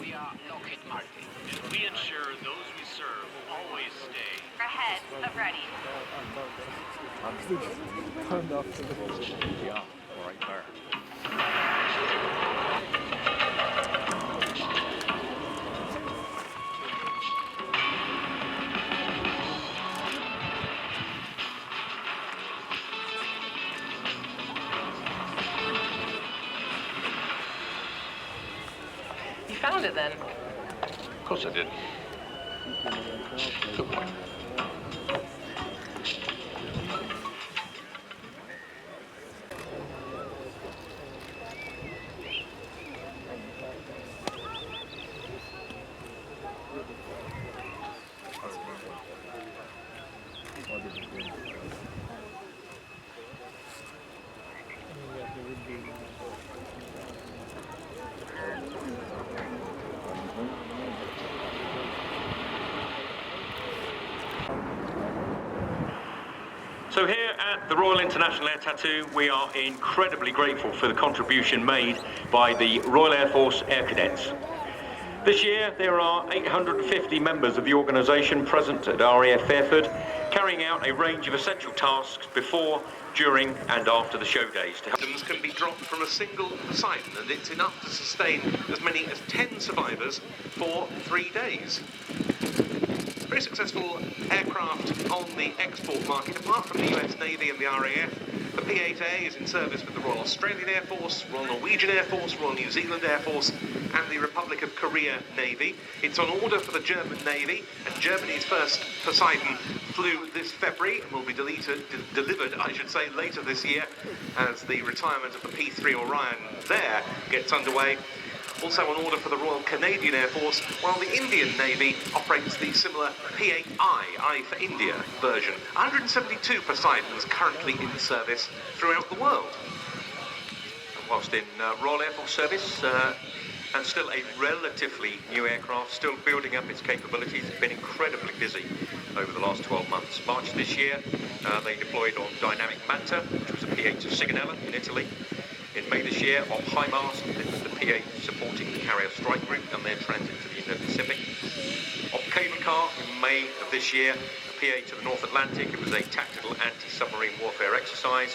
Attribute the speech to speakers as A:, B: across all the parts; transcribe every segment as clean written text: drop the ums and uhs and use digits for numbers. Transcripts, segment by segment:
A: We are Lockheed Martin.
B: And we ensure those we serve always stay
C: ahead of ready.
D: Turned off to the
B: yeah, right there.
C: You found it then?
B: Of course I did. Good point. So here at the Royal International Air Tattoo, we are incredibly grateful for the contribution made by the Royal Air Force Air Cadets. This year, there are 850 members of the organisation present at RAF Fairford, carrying out a range of essential tasks before, during and after the show days.
E: Items can be dropped from a single Poseidon, and it's enough to sustain as many as 10 survivors for 3 days. Very successful aircraft on the export market, apart from the US Navy and the RAF. The P-8A is in service with the Royal Australian Air Force, Royal Norwegian Air Force, Royal New Zealand Air Force and the Republic of Korea Navy. It's on order for the German Navy, and Germany's first Poseidon flew this February and will be delivered, I should say, later this year as the retirement of the P-3 Orion there gets underway. Also on order for the Royal Canadian Air Force, while the Indian Navy operates the similar P-8I, I for India, version. 172 Poseidons currently in service throughout the world. Whilst in Royal Air Force service, and still a relatively new aircraft, still building up its capabilities. It's been incredibly busy over the last 12 months. March this year, they deployed on Dynamic Manta, which was a P-8 of Sigonella in Italy. In May this year, on HIMARS, this was the P-8 supporting the Carrier Strike Group and their transit to the Indo-Pacific. On Cable Car, in May of this year, the P-8 to the North Atlantic. It was a tactical anti-submarine warfare exercise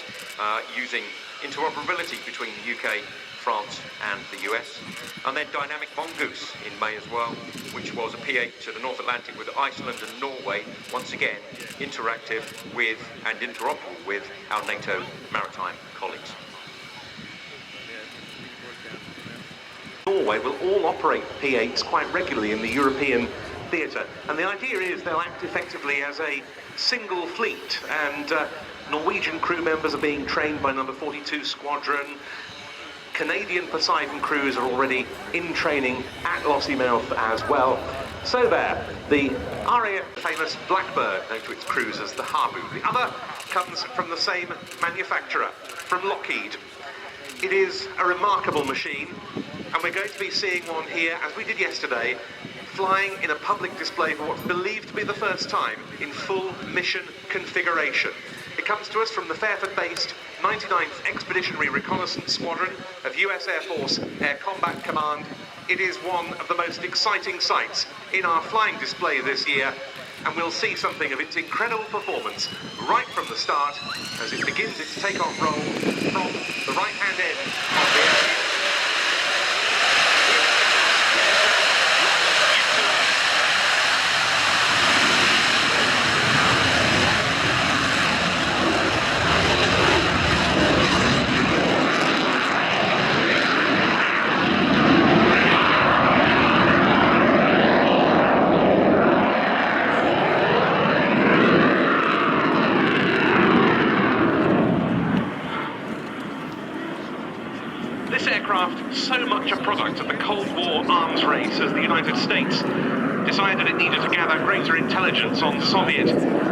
E: using interoperability between the UK, France and the US. And then Dynamic Mongoose in May as well, which was a P-8 to the North Atlantic with Iceland and Norway, once again interactive with and interoperable with our NATO maritime colleagues. Norway will all operate P-8s quite regularly in the European theatre, and the idea is they'll act effectively as a single fleet, and Norwegian crew members are being trained by number 42 Squadron. Canadian Poseidon crews are already in training at Lossiemouth as well. So there, the RAF famous Blackbird, known to its crews as the Habu. The other comes from the same manufacturer, from Lockheed. It is a remarkable machine, and we're going to be seeing one here, as we did yesterday, flying in a public display for what's believed to be the first time in full mission configuration. It comes to us from the Fairford-based 99th Expeditionary Reconnaissance Squadron of US Air Force Air Combat Command. It is one of the most exciting sights in our flying display this year, and we'll see something of its incredible performance right from the start as it begins its takeoff roll from the right-hand end of the airfield. So much a product of the Cold War arms race as the United States decided it needed to gather greater intelligence on Soviet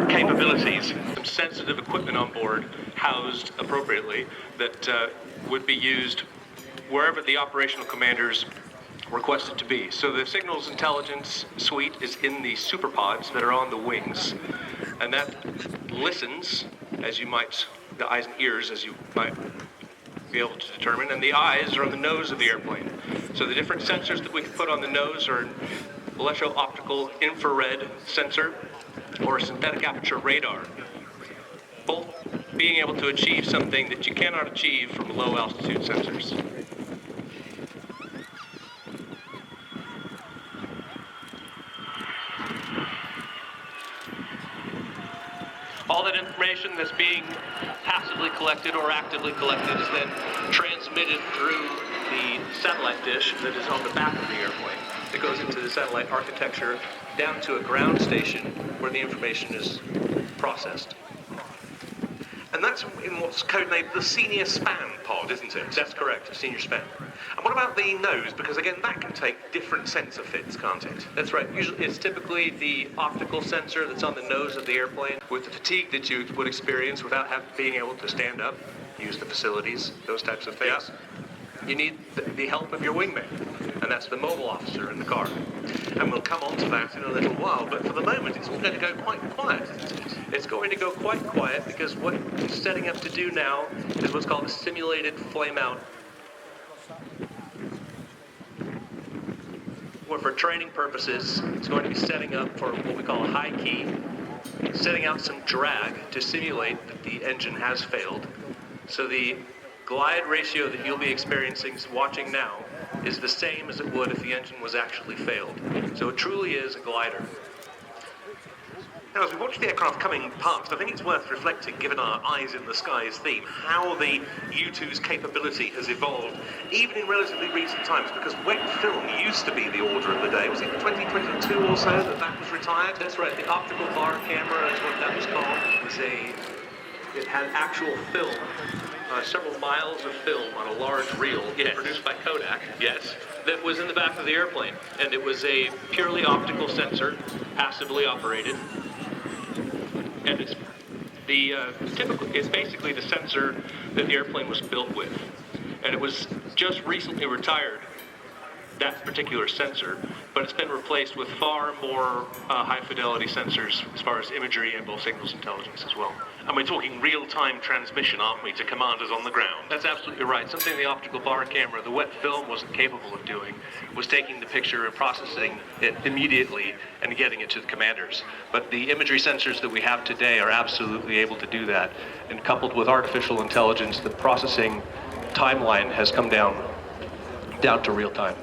E: capabilities. Some sensitive equipment on board housed appropriately that would be used wherever the operational commanders requested to be. So the signals intelligence suite is in the superpods that are on the wings, and that listens, as you might, the eyes and ears, as you might be able to determine, and the eyes are on the nose of the airplane. So the different sensors that we can put on the nose are an electro-optical infrared sensor or a synthetic aperture radar, both being able to achieve something that you cannot achieve from low altitude sensors. All that information that's being passively collected or actively collected is then transmitted through the satellite dish that is on the back of the airplane. It goes into the satellite architecture down to a ground station where the information is processed. And that's in what's codenamed the senior span pod, isn't it? That's correct, senior span. And what about the nose? Because again, that can take different sensor fits, can't it? That's right. Usually it's typically the optical sensor that's on the nose of the airplane with the fatigue that you would experience without being able to stand up, use the facilities, those types of things. Yeah. You need the help of your wingman, and that's the mobile officer in the car. And we'll come on to that in a little while, but for the moment it's all going to go quite quiet, isn't it? It's going to go quite quiet because what it's setting up to do now is what's called a simulated flame-out, where for training purposes it's going to be setting up for what we call a high key, setting out some drag to simulate that the engine has failed. So the glide ratio that you'll be experiencing watching now is the same as it would if the engine was actually failed. So it truly is a glider. Now, as we watch the aircraft coming past, I think it's worth reflecting, given our eyes in the skies theme, how the U-2's capability has evolved, even in relatively recent times, because wet film used to be the order of the day. Was it 2022 or so that was retired? That's right. The optical bar camera is what that was called. It had actual film. Several miles of film on a large reel, yes, produced by Kodak, yes, that was in the back of the airplane. And it was a purely optical sensor, passively operated. And it's basically the sensor that the airplane was built with. And it was just recently retired, that particular sensor, but it's been replaced with far more high-fidelity sensors as far as imagery and both signals intelligence as well. And we're talking real-time transmission, aren't we, to commanders on the ground? That's absolutely right. Something the optical bar camera, the wet film, wasn't capable of doing was taking the picture and processing it immediately and getting it to the commanders. But the imagery sensors that we have today are absolutely able to do that. And coupled with artificial intelligence, the processing timeline has come down to real time.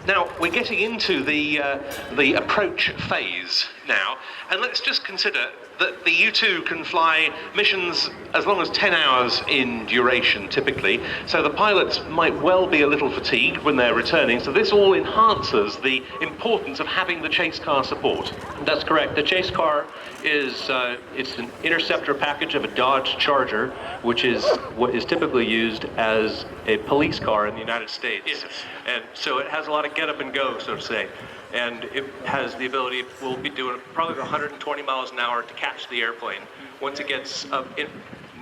E: Now, we're getting into the approach phase now, and let's just consider that the U-2 can fly missions as long as 10 hours in duration, typically, so the pilots might well be a little fatigued when they're returning, so this all enhances the importance of having the chase car support. That's correct. The chase car is it's an interceptor package of a Dodge Charger, which is what is typically used as a police car in the United States. Yes. And so it has a lot of get up and go, so to say. And it has the ability, we'll be doing probably 120 miles an hour to catch the airplane. Once it gets up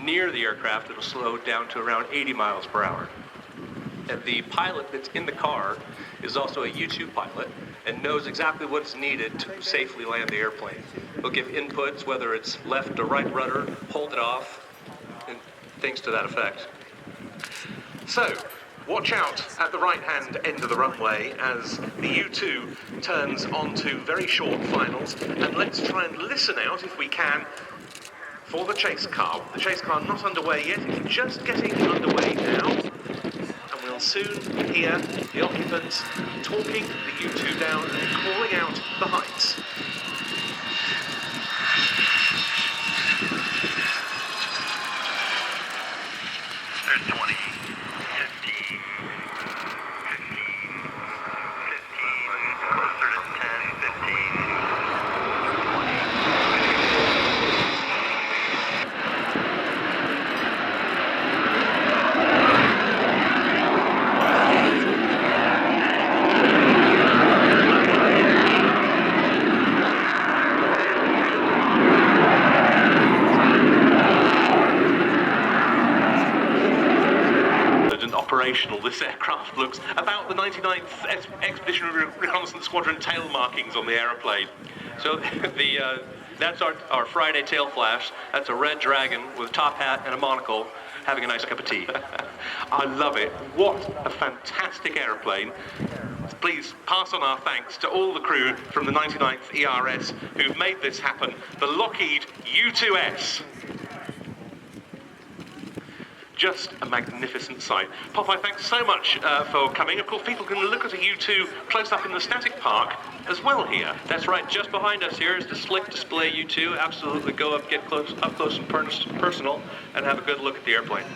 E: near the aircraft, it'll slow down to around 80 miles per hour. And the pilot that's in the car is also a U-2 pilot and knows exactly what's needed to safely land the airplane. He'll give inputs, whether it's left or right rudder, hold it off, and things to that effect. So, watch out at the right-hand end of the runway as the U-2 turns onto very short finals, and let's try and listen out, if we can, for the chase car. The chase car not underway yet, it's just getting underway now, and we'll soon hear the occupants talking the U-2 down and calling out the heights.
A: 20.
E: This aircraft looks about the 99th Expeditionary Reconnaissance Squadron tail markings on the aeroplane. So that's our Friday tail flash. That's a red dragon with a top hat and a monocle.
B: having a nice cup of tea.
E: I love it. What a fantastic aeroplane. Please pass on our thanks to all the crew from the 99th ERS who've made this happen. The Lockheed U-2S. Just a magnificent sight. Popeye, thanks so much for coming. Of course, people can look at a U-2 close up in the static park as well here.
B: That's right, just behind us here is the slick display U-2. Absolutely go up, get up close and personal, and have a good look at the airplane.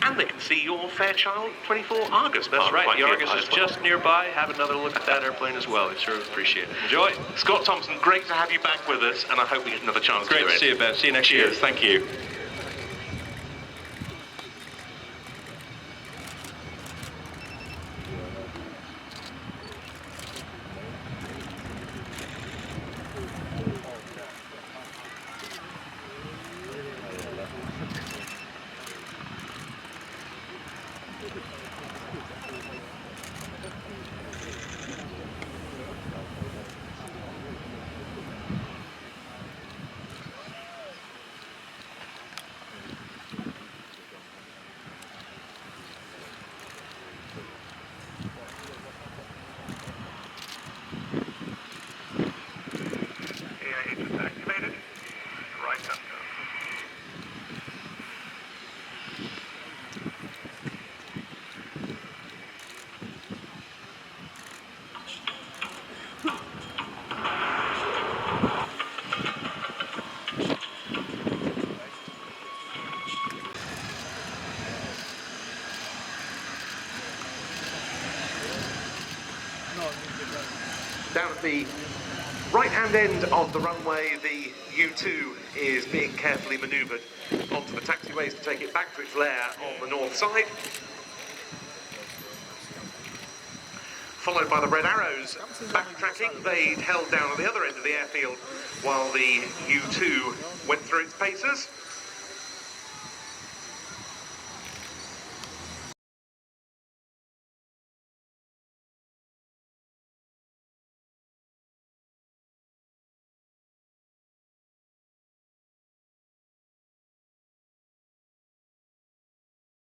E: And they can see your Fairchild 24 Argus.
B: That's right,
E: right
B: the Argus
E: nearby
B: is
E: as well.
B: just nearby. Have another look at that airplane as well. It's sure appreciate it. Enjoy.
E: Scott Thompson, great to have you back with us, and I hope we get another chance
B: Great
E: to do
B: to
E: it.
B: see you, Ben. See you next year.
E: Cheers, thank you.
A: Activated. Right up.
E: Down at the right-hand end of the runway, the U-2 is being carefully manoeuvred onto the taxiways to take it back to its lair on the north side. Followed by the Red Arrows backtracking. They'd held down at the other end of the airfield while the U-2 went through its paces.